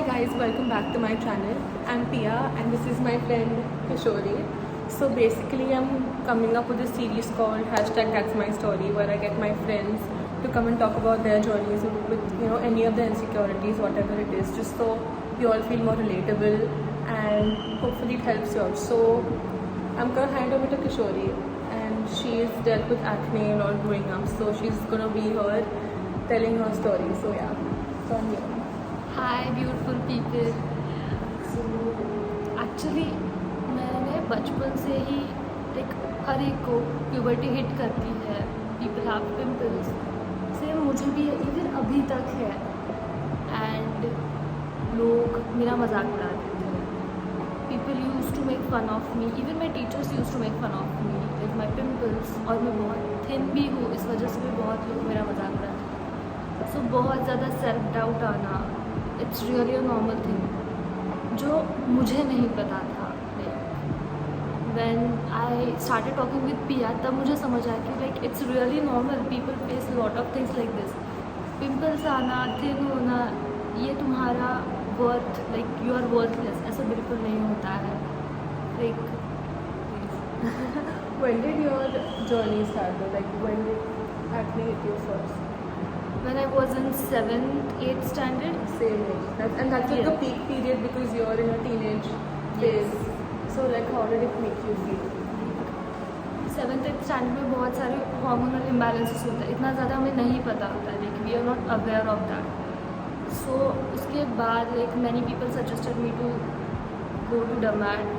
guys, welcome back to my channel. I'm Pia and this is my friend Kishori. So basically I'm coming up with a series called That's My Story, where I get my friends to come and talk about their journeys with any of the insecurities, whatever it is, just so you all feel more relatable and hopefully it helps you out. So I'm gonna hand over to Kishori, and she's dealt with acne and all growing up, so she's gonna be here telling her story. So yeah, so I'm here. Hi beautiful people. Actually मैंने बचपन से ही like हर एक को puberty hit करती है, people have pimples, same मुझे भी even अभी तक है। एंड लोग मेरा मजाक उड़ाते थे, people use to make fun of me, even my teachers use to make fun of me like my pimples. और मैं बहुत थिन भी हूँ, इस वजह से भी बहुत लोग मेरा मजाक उड़ाते हैं। सो बहुत ज़्यादा सेल्फ डाउट आना, it's really a normal thing जो मुझे नहीं पता था। When I started talking with Piya, तब मुझे समझ आया कि like it's really normal, people face lot of things like this. Pimples आना, थिन होना, ये तुम्हारा worth, like you are worthless, ऐसा बिल्कुल नहीं होता है। Like When did your journey start? Like when did acne hit you first? when I was in 7th, 8th standard. Same age. And that's like Yeah. the peak period because you're in a teenage phase. So like how did it make you feel? 7th 8th standard में बहुत सारे hormonal imbalances होता है, इतना ज़्यादा हमें नहीं पता होता है, like we are not aware of that. So उसके बाद like many people suggested me to go to dermat,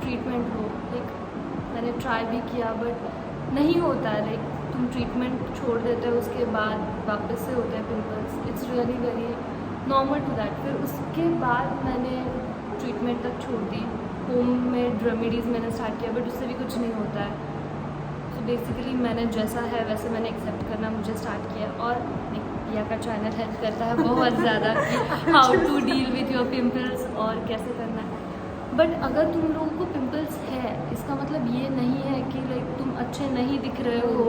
treatment हो। लाइक मैंने ट्राई भी किया बट नहीं होता है, लाइक तुम ट्रीटमेंट छोड़ देते हो, उसके बाद वापस से होते हैं pimples. It's really very normal to that. फिर उसके बाद मैंने ट्रीटमेंट तक छोड़ दी, होम मेड रेमेडीज़ मैंने स्टार्ट किया, बट उससे भी कुछ नहीं होता है। तो बेसिकली मैंने जैसा है वैसे मैंने एक्सेप्ट करना मुझे स्टार्ट किया। और पिया का चैनल हेल्प करता है बहुत ज़्यादा कि how to deal with your pimples और कैसे करना है। बट अगर तुम लोगों को पिंपल्स है, इसका मतलब ये नहीं है कि लाइक तुम अच्छे नहीं दिख रहे हो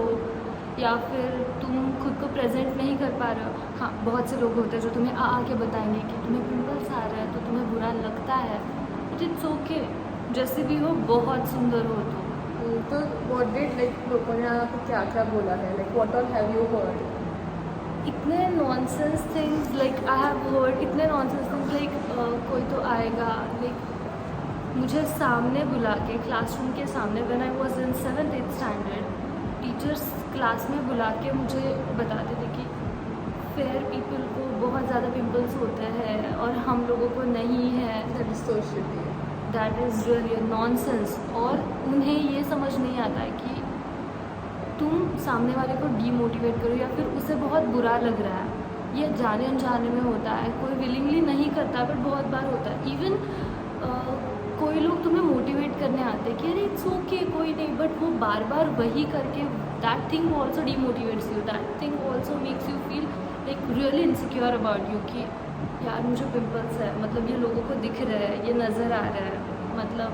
या फिर तुम खुद को प्रेजेंट नहीं कर पा रहे हो। हाँ, बहुत से लोग होते हैं जो तुम्हें आके बताएंगे कि तुम्हें पिंपल्स आ रहा है तो तुम्हें बुरा लगता है, बट इट्स ओके, जैसे भी हो बहुत सुंदर हो तुम। तो what did like लोगों ने आपको क्या क्या बोला है? Like what all have you heard? इतने nonsense things like I have heard, इतने नॉनसेंस थिंग्स लाइक कोई तो आएगा, लाइक मुझे सामने बुला के क्लासरूम के सामने, when I was in 7th 8th standard, teachers class में बुला के मुझे बताते थे कि फेयर पीपल को बहुत ज़्यादा पिंपल्स होते हैं और हम लोगों को नहीं है। That is so shitty. That is really nonsense. और उन्हें ये समझ नहीं आता है कि तुम सामने वाले को डीमोटिवेट करो या फिर उसे बहुत बुरा लग रहा है। ये जाने अनजाने में होता है, कोई विलिंगली नहीं करता बट बहुत बार होता है। इवन कोई लोग तुम्हें मोटिवेट करने आते हैं कि अरे इट्स ओके, कोई नहीं, बट वो बार बार वही करके that thing also demotivates you, that thing also makes you feel like really insecure about you कि यार मुझे पिंपल्स है, मतलब ये लोगों को दिख रहा है, ये नज़र आ रहा है, मतलब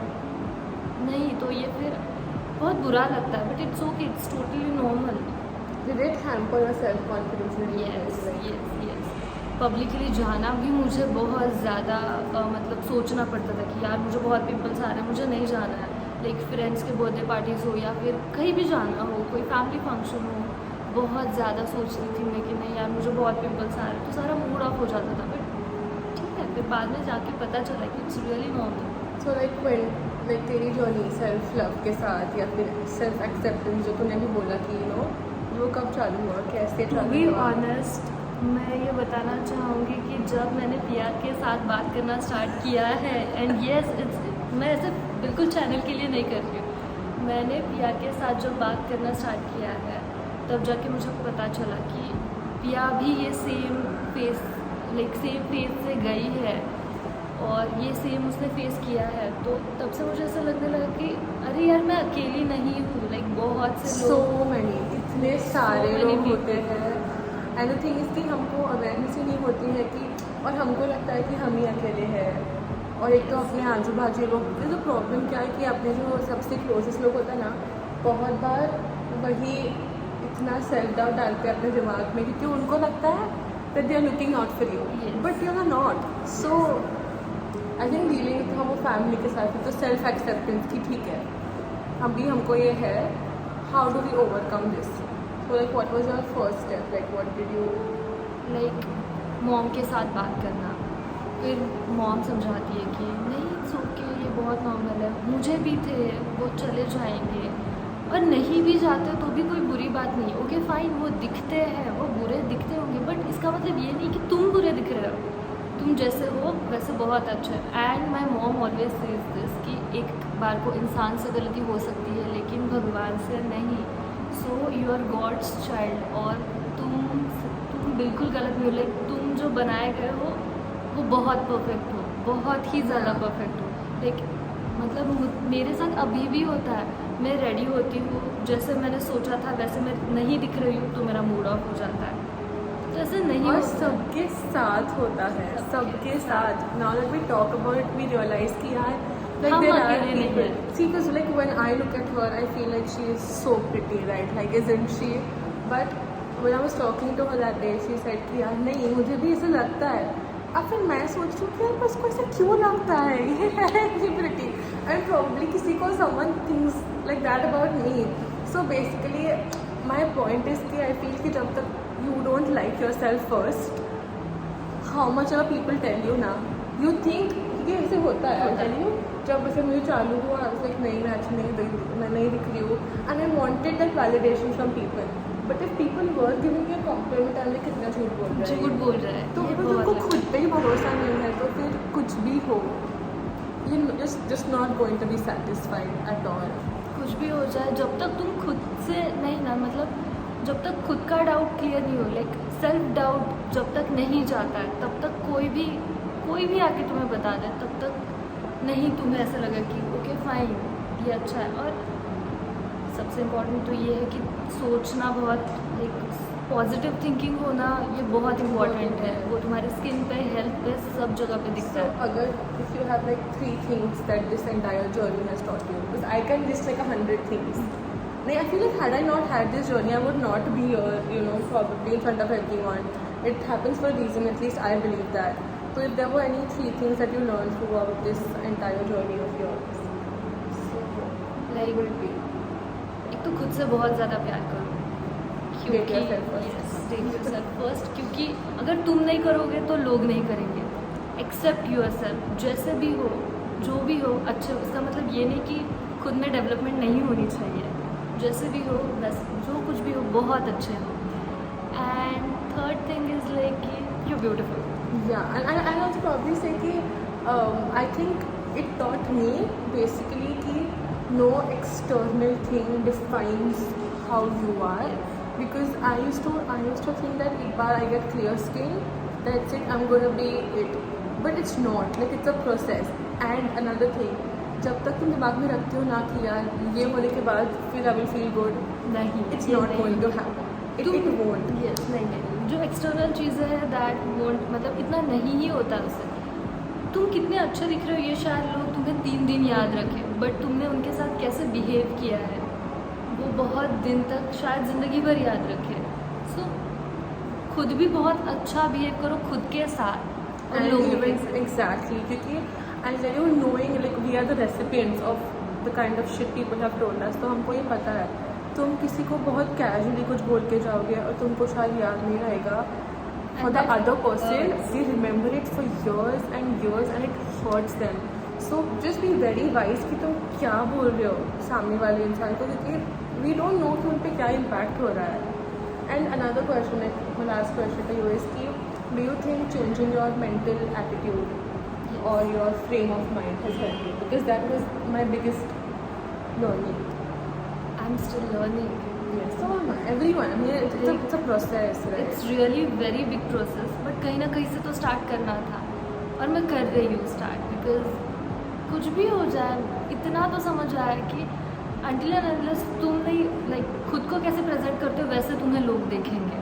नहीं, तो ये फिर बहुत बुरा लगता है। But it's okay, it's totally normal. Did it hamper your self-confidence? Yes yes yes. Publicly जाना भी मुझे बहुत ज़्यादा मतलब सोचना पड़ता था कि यार मुझे बहुत पिंपल्स आ रहे हैं, मुझे नहीं जाना है। लाइक फ्रेंड्स के बर्थडे पार्टीज़ हो या फिर कहीं भी जाना हो, कोई फैमिली फंक्शन हो, बहुत ज़्यादा सोचती थी मैं कि नहीं यार मुझे बहुत पिंपल्स आ रहे हैं, तो सारा मूड ऑफ हो जाता था। बट ठीक है, फिर बाद में जाके पता चला कि it's really normal. So like when like तेरी जर्नी सेल्फ लव के साथ या फिर सेल्फ एक्सेप्टेंस जो तूने भी बोला कि वो कब चालू हुआ, कैसे टू चालू बी हुआ? ऑनेस्ट, मैं ये बताना चाहूँगी कि जब मैंने पिया के साथ बात करना स्टार्ट किया है, एंड येस इट्स, मैं ऐसे बिल्कुल चैनल के लिए नहीं कर रही हूँ, मैंने पिया के साथ जब बात करना स्टार्ट किया है तब जाके मुझे पता चला कि पिया भी ये सेम फेस से गई है और ये सेम उसने फेस किया है। तो तब से मुझे ऐसा लगने लगा कि अरे यार मैं अकेली नहीं हूँ, लाइक बहुत से So लोग, many, इतने सारे many लोग होते people. हैं। एंड द थिंग इज कि हमको अवेयरनेस ही नहीं होती है कि, और हमको लगता है कि हम ही अकेले हैं। और एक तो अपने आजू बाजू लोग, तो प्रॉब्लम क्या है कि अपने जो सबसे क्लोजेस्ट लोग होता है ना, बहुत बार वही इतना सेल्फ डाउट डालते हैं अपने दिमाग में, क्योंकि उनको लगता है that they are looking out for you, Yes. but you are not. So I think dealing with हम फैमिली के साथ तो सेल्फ एक्सेप्टेंस की ठीक है, अभी हमको ये है, how do we overcome this? So like what was your first step, like what did you? Like mom के साथ बात करना, फिर मॉम समझाती है कि नहीं इट्स ओके, ये बहुत नॉर्मल है, मुझे भी थे, वो चले जाएंगे, और नहीं भी जाते तो भी कोई बुरी बात नहीं, ओके फाइन, वो दिखते हैं, वो बुरे दिखते होंगे, बट इसका मतलब ये नहीं कि तुम बुरे दिख रहे हो, तुम जैसे हो वैसे बहुत अच्छे। And my mom always says this कि एक बार को इंसान से गलती हो सकती है लेकिन भगवान से नहीं। So you are God's child, और तुम बिल्कुल गलत नहीं हो, लाइक तुम जो बनाए गए हो वो बहुत परफेक्ट हो, बहुत ही ज़्यादा परफेक्ट हो। लाइक मतलब मेरे साथ अभी भी होता है, मैं रेडी होती हूँ, जैसे मैंने सोचा था वैसे मैं नहीं दिख रही हूँ तो मेरा मूड ऑफ हो जाता है, जैसे नहीं और होता है। सबके साथ होता है, सबके साथ. Now that we talk about it, we realize कि यार like हम there are अकेले नहीं people. हैं. See, because like when I look at her, I feel like she is so pretty, right? Like isn't she? But when I was talking to her that day, she said कि यार नहीं, मुझे भी ऐसा लगता है. अब फिर मैं सोच रही हूँ कि यार बस को ऐसा क्यों लगता है, ये है इतनी pretty. And probably किसी को someone thinks like that about me. So basically, my point is कि I feel कि जब तक you don't like yourself first, how much ever people tell you ना, you think कि ऐसे होता है. I tell you, जब ऐसे मुझे चालू हुआ, I was like नहीं मैं अच्छी नहीं दिख रही हूँ, and I wanted that validation from people. But if people were giving me a compliment, I'm like कितना झूठ बोल रहा है, झूठ बोल रहा है, तो ये अगर बहुत तुमको लगता खुद पे ही भरोसा नहीं है तो फिर कुछ भी हो, you just not going to be satisfied at all. कुछ भी हो जाए, जब तक तुम खुद से नहीं ना, मतलब जब तक खुद का डाउट क्लियर नहीं हो, लाइक सेल्फ डाउट जब तक नहीं जाता है तब तक कोई भी आके तुम्हें बता दे, तब तक नहीं तुम्हें ऐसा लगा कि ओके फाइन ये अच्छा है। और सबसे इम्पोर्टेंट तो ये है कि सोचना, बहुत लाइक पॉजिटिव थिंकिंग होना, ये बहुत इम्पोर्टेंट है, वो तुम्हारे स्किन पे, हेल्थ पे, सब जगह पे दिखता So, है। अगर if you have like 3 things that this entire journey has taught you, because I can list like 100 things. I feel like had I not had this journey, I would not be here, you know, probably in front of everyone. It happens for a reason, at least I believe that. So if there were any 3 things that you learned throughout this entire journey of yours, so what Like, would it be? एक तो खुद से बहुत ज़्यादा प्यार करो, Take yourself first. Yes, take yourself first, क्योंकि अगर तुम नहीं करोगे तो लोग नहीं करेंगे। एक्सेप्ट योरसेल्फ, जैसे भी हो, जो भी हो, अच्छे हो। इसका मतलब ये नहीं कि खुद में डेवलपमेंट नहीं होनी चाहिए, जैसे भी हो, बस जो कुछ भी हो बहुत अच्छे हो। And third thing is like कि you beautiful. Yeah, and I'll also probably say कि I think it taught me basically कि no external thing defines how you are, because I used to think that एक बार I get clear skin, that's it, I'm gonna be it, but it's not, like it's a process. And another thing, जब तक तुम दिमाग में रखते हो ना कि यार ये होने के बाद फिर I will feel good, नहीं, it's ये not नहीं। going to happen. It won't. Yes, नहीं, जो एक्सटर्नल चीज़ें हैं दैट वोंट, मतलब इतना नहीं ही होता उससे। तुम कितने अच्छे दिख रहे हो ये शायद लोग तुम्हें 3 दिन याद रखें, बट तुमने उनके साथ कैसे बिहेव किया है वो बहुत दिन तक, शायद ज़िंदगी भर याद रखे। सो खुद भी बहुत अच्छा बिहेव करो खुद के साथ और And लोगों के even साथ। exactly, क्योंकि I'll tell you, knowing like we are the recipients of the kind of shit people have told us, तो हमको ये पता है, तुम किसी को बहुत कैजुअली कुछ बोल के जाओगे और तुमको शायद याद नहीं रहेगा, for the that other person hurts. they remember it for years and years and it hurts them. So just be very wise कि तुम क्या बोल रहे हो सामने वाले इंसान को, क्योंकि we don't know कि उन पे क्या impact हो रहा है. And another question, like my last question to you is कि do you think changing your mental attitude or your frame of mind has helped you? Because that was my biggest learning. I'm still learning. Yes, so am I. Everyone. I mean, it's a process, right? It's really very big process, but कहीं ना कहीं से तो start करना था और मैं कर रही हूँ स्टार्ट, बिकॉज कुछ भी हो जाए इतना तो समझ आया कि अनटिल एंड अनलेस तुम नहीं लाइक खुद को कैसे प्रेजेंट करते हो वैसे तुम्हें लोग देखेंगे।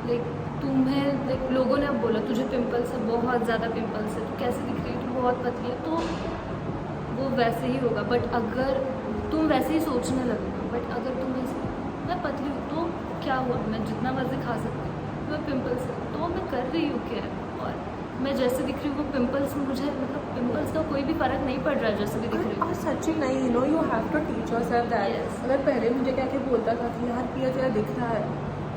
लाइक तुम्हें लाइक लोगों ने अब बोला तुझे पिंपल्स है, बहुत ज़्यादा पिंपल्स है, तू कैसे दिख रही है, तू बहुत पतली है, तो वो वैसे ही होगा। बट अगर तुम वैसे ही सोचने लगोगे, बट अगर तुम मैं पतली हूँ तो क्या हुआ, मैं जितना मर्जी खा सकती हूँ, मैं पिंपल्स है तो मैं ओके है। और मैं जैसे दिख रही हूँ वो पिंपल्स, मुझे मतलब पिंपल्स का कोई भी फर्क नहीं पड़ रहा है जैसे भी दिख रही हूँ। और सच्ची नहीं, you know you have to teach yourself that. Yes. अगर पहले मुझे क्या क्या बोलता था कि यार पिया तेरा दिख रहा है,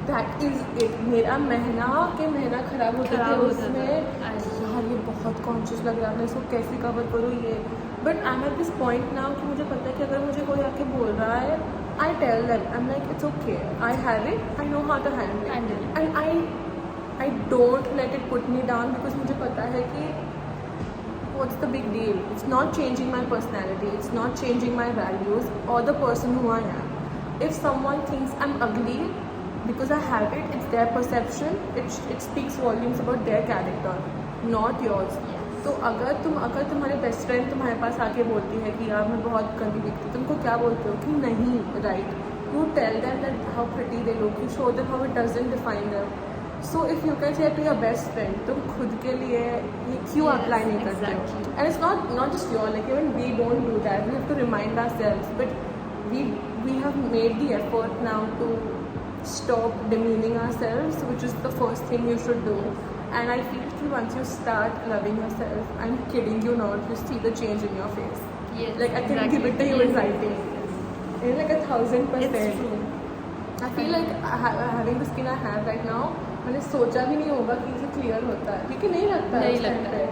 दैट इज इट, मेरा महीना के महीना खराब होते थे खराब होता उसमें। था। यार ये बहुत कॉन्शियस लग रहा है, मैं इसको कैसे कवर करूँ ये। But I am at this point now कि मुझे पता है कि अगर मुझे कोई आके बोल रहा है, I tell them, I am like it's okay, I have it, I know how to handle Handle it, it. And I don't let it put me down, because मुझे पता है कि what's the big deal? It's not changing my personality, it's not changing my values or the person who I am. If someone thinks I'm ugly because I have it, it's their perception, it speaks volumes about their character, not yours. Yes. तो अगर तुम्हारे best friend तुम्हारे पास आके बोलती है कि यार मैं बहुत गंदी दिखती हूँ, तुमको क्या बोलते हो कि नहीं, right? You tell them that how pretty they look, you show them how it doesn't define them. So if you can say to your best friend, तुम खुद के लिए ये क्यों Yes, अप्लाई नहीं करते हो? exactly. And it's not just your, like even we don't do that. We have to remind ourselves, but we have made the effort now to stop demeaning ourselves, which is the first thing you should do. And I feel that once you start loving yourself, I'm kidding you not, you see the change in your face. Yes, Like I can exactly. give it to you in writing. It's like 1000%. It's true. I feel like having the skin I have right now, मैंने सोचा भी नहीं होगा कि इसे clear होता है, क्योंकि नहीं लगता है नहीं उस time लगता पे।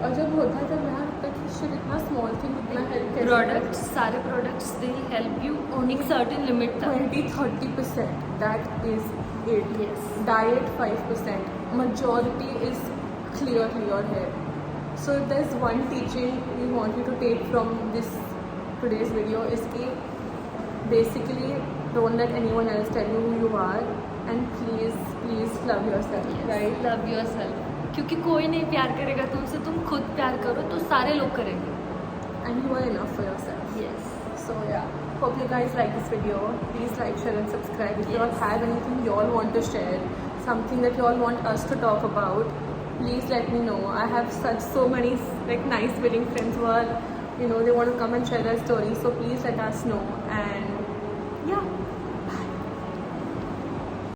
और जब होता है तब यहाँ लगता है कि shit, इतना स्मॉल थिंग इतना हेल्प प्रोडक्ट्स, सारे प्रोडक्ट्स दे हेल्प यू एक सर्टेन लिमिट तक। 20-30%, that is it. Yes. Diet 5%, majority is clearly your hair. So if there's one teaching we want you to take from this today's video is कि basically don't let anyone else tell you who you are, and please love yourself, right? Love yourself, क्योंकि कोई नहीं प्यार करेगा तुमसे, तुम खुद प्यार करो तो सारे लोग करेंगे। And you are enough for yourself. Yes. So yeah, hope you guys like this video. Please like, share and subscribe. If you all Yes. have anything you all want to share, something that you all want us to talk about, please let me know. I have so many like nice willing friends who are, you know, they want to come and share their stories. So please let us know. And yeah.